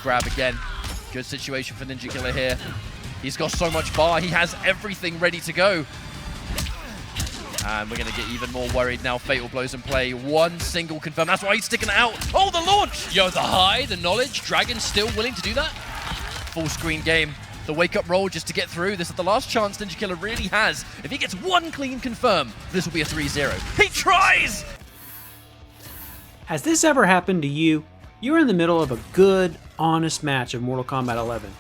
grab again. Good situation for Ninja Killer here. He's got so much bar, he has everything ready to go. And we're going to get even more worried now. Fatal blows in play. One single confirm. That's why he's sticking it out. Oh, the launch! Yo, the high, the knowledge. Dragon still willing to do that. Full screen game. The wake-up roll just to get through. This is the last chance Ninja Killer really has. If he gets one clean confirm, this will be a 3-0. He tries! Has this ever happened to you? You're in the middle of a good, honest match of Mortal Kombat 11,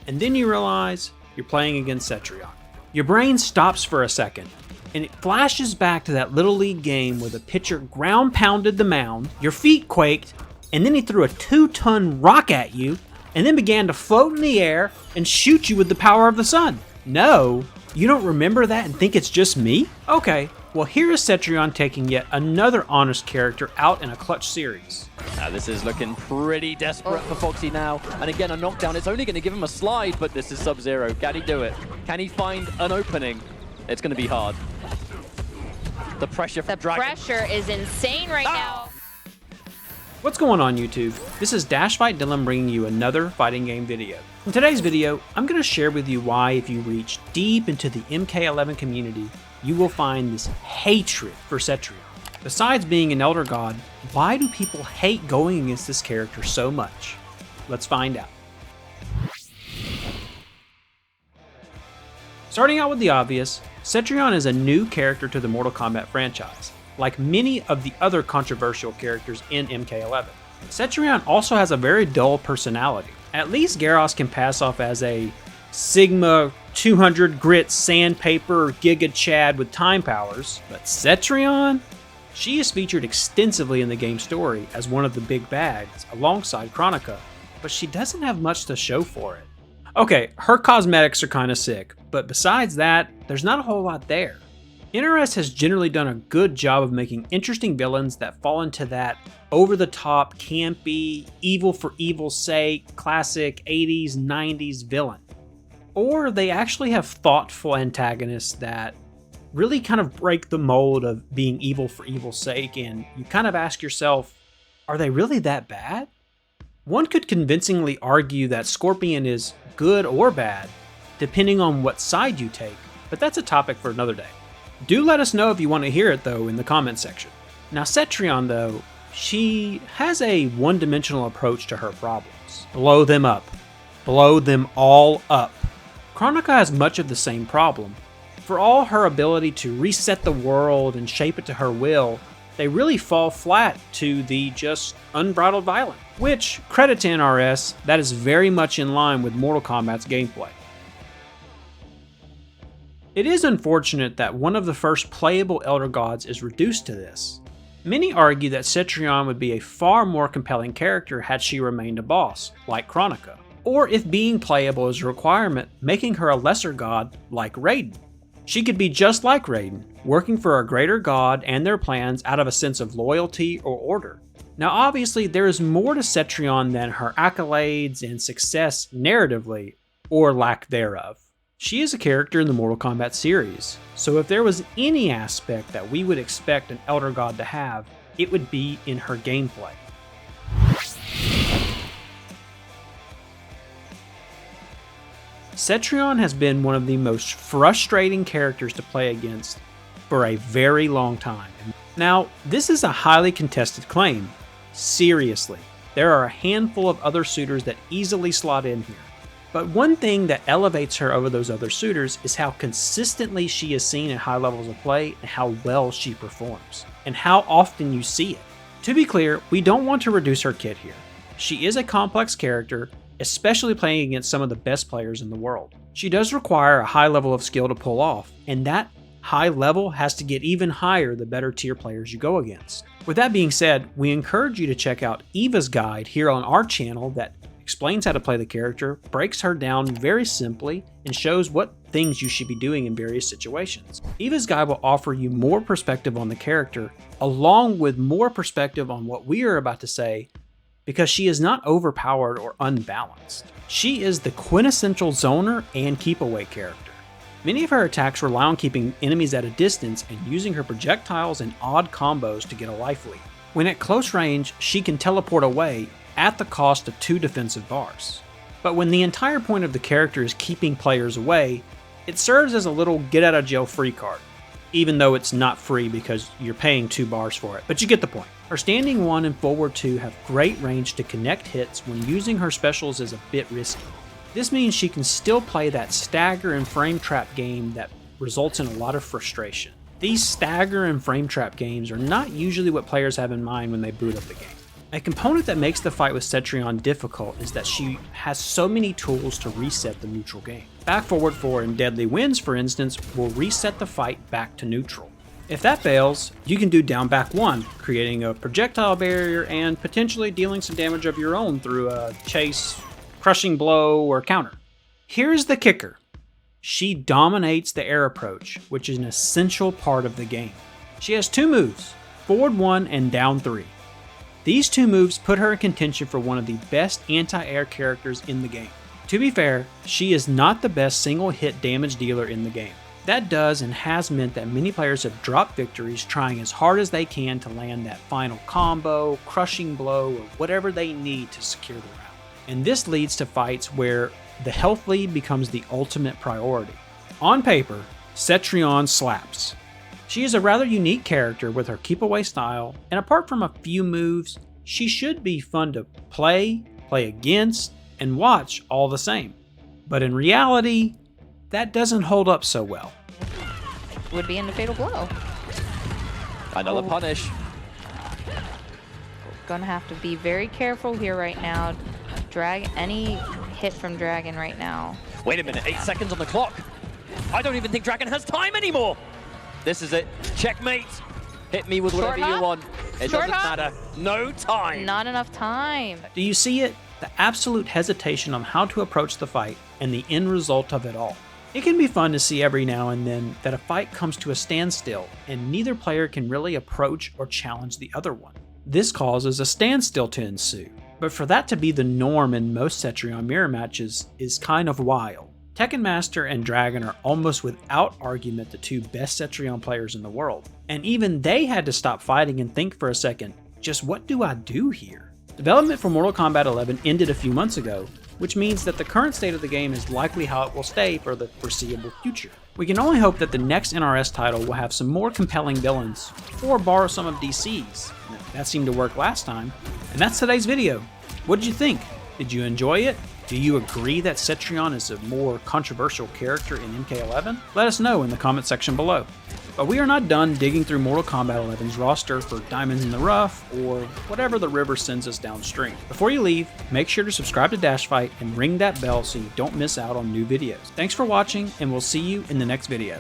and then you realize you're playing against Cetrion. Your brain stops for a second, and it flashes back to that Little League game where the pitcher ground-pounded the mound, your feet quaked, and then he threw a 2-ton rock at you, and then began to float in the air and shoot you with the power of the sun. No, you don't remember that and think it's just me? Okay, well here is Cetrion taking yet another honest character out in a clutch series. Now this is looking pretty desperate for Foxy now. And again, a knockdown. It's only going to give him a slide, but this is Sub-Zero. Can he do it? Can he find an opening? It's going to be hard. The pressure from Dragon. The pressure is insane right now. What's going on YouTube? This is DashFight Dylan bringing you another fighting game video. In today's video, I'm going to share with you why if you reach deep into the MK11 community, you will find this hatred for Cetrion. Besides being an Elder God, why do people hate going against this character so much? Let's find out. Starting out with the obvious, Cetrion is a new character to the Mortal Kombat franchise, like many of the other controversial characters in MK11. Cetrion also has a very dull personality. At least Garros can pass off as a Sigma 200 grit sandpaper Giga Chad with time powers, but Cetrion? She is featured extensively in the game's story as one of the big bads alongside Kronika, but she doesn't have much to show for it. Okay, her cosmetics are kinda sick, but besides that, there's not a whole lot there. NRS has generally done a good job of making interesting villains that fall into that over-the-top, campy, evil for evil's sake, classic 80s, 90s villain. Or they actually have thoughtful antagonists that really kind of break the mold of being evil for evil's sake, and you kind of ask yourself, are they really that bad? One could convincingly argue that Scorpion is good or bad, depending on what side you take, but that's a topic for another day. Do let us know if you want to hear it though in the comment section. Now Cetrion though, she has a one-dimensional approach to her problems. Blow them up. Blow them all up. Kronika has much of the same problem. For all her ability to reset the world and shape it to her will, they really fall flat to the just unbridled violence. Which, credit to NRS, that is very much in line with Mortal Kombat's gameplay. It is unfortunate that one of the first playable Elder Gods is reduced to this. Many argue that Cetrion would be a far more compelling character had she remained a boss, like Kronika. Or if being playable is a requirement, making her a lesser god like Raiden. She could be just like Raiden, working for a greater god and their plans out of a sense of loyalty or order. Now obviously there is more to Cetrion than her accolades and success narratively, or lack thereof. She is a character in the Mortal Kombat series, so if there was any aspect that we would expect an Elder God to have, it would be in her gameplay. Cetrion has been one of the most frustrating characters to play against for a very long time. Now, this is a highly contested claim. Seriously, there are a handful of other suitors that easily slot in here. But one thing that elevates her over those other suitors is how consistently she is seen at high levels of play and how well she performs, and how often you see it. To be clear, we don't want to reduce her kit here. She is a complex character, especially playing against some of the best players in the world. She does require a high level of skill to pull off, and that high level has to get even higher the better tier players you go against. With that being said, we encourage you to check out Eva's guide here on our channel that explains how to play the character, breaks her down very simply, and shows what things you should be doing in various situations. Eva's guide will offer you more perspective on the character, along with more perspective on what we are about to say, because she is not overpowered or unbalanced. She is the quintessential zoner and keep away character. Many of her attacks rely on keeping enemies at a distance and using her projectiles and odd combos to get a life lead. When at close range, she can teleport away, at the cost of 2 defensive bars. But when the entire point of the character is keeping players away, it serves as a little get-out-of-jail-free card, even though it's not free because you're paying 2 bars for it, but you get the point. Her standing 1 and forward 2 have great range to connect hits when using her specials is a bit risky. This means she can still play that stagger and frame trap game that results in a lot of frustration. These stagger and frame trap games are not usually what players have in mind when they boot up the game. A component that makes the fight with Cetrion difficult is that she has so many tools to reset the neutral game. Back forward 4 and deadly winds, for instance, will reset the fight back to neutral. If that fails, you can do down back 1, creating a projectile barrier and potentially dealing some damage of your own through a chase, crushing blow, or counter. Here's the kicker. She dominates the air approach, which is an essential part of the game. She has 2 moves, forward 1 and down 3. These 2 moves put her in contention for one of the best anti-air characters in the game. To be fair, she is not the best single hit damage dealer in the game. That does and has meant that many players have dropped victories trying as hard as they can to land that final combo, crushing blow, or whatever they need to secure the round. And this leads to fights where the health lead becomes the ultimate priority. On paper, Cetrion slaps. She is a rather unique character with her keep away style, and apart from a few moves, she should be fun to play against, and watch all the same. But in reality, that doesn't hold up so well. Would be in the fatal blow. Another punish. Gonna have to be very careful here right now. Any hit from Dragon right now. Wait a minute, 8 seconds on the clock. I don't even think Dragon has time anymore. This is it. Checkmate. Hit me with whatever you want. It doesn't matter. No time. Not enough time. Do you see it? The absolute hesitation on how to approach the fight and the end result of it all. It can be fun to see every now and then that a fight comes to a standstill and neither player can really approach or challenge the other one. This causes a standstill to ensue. But for that to be the norm in most Cetrion mirror matches is kind of wild. Tekken Master and Dragon are almost without argument the 2 best Cetrion players in the world, and even they had to stop fighting and think for a second, just what do I do here? Development for Mortal Kombat 11 ended a few months ago, which means that the current state of the game is likely how it will stay for the foreseeable future. We can only hope that the next NRS title will have some more compelling villains, or borrow some of DC's. That seemed to work last time. And that's today's video. What did you think? Did you enjoy it? Do you agree that Cetrion is a more controversial character in MK11? Let us know in the comment section below. But we are not done digging through Mortal Kombat 11's roster for diamonds in the rough, or whatever the river sends us downstream. Before you leave, make sure to subscribe to DashFight and ring that bell so you don't miss out on new videos. Thanks for watching, and we'll see you in the next video.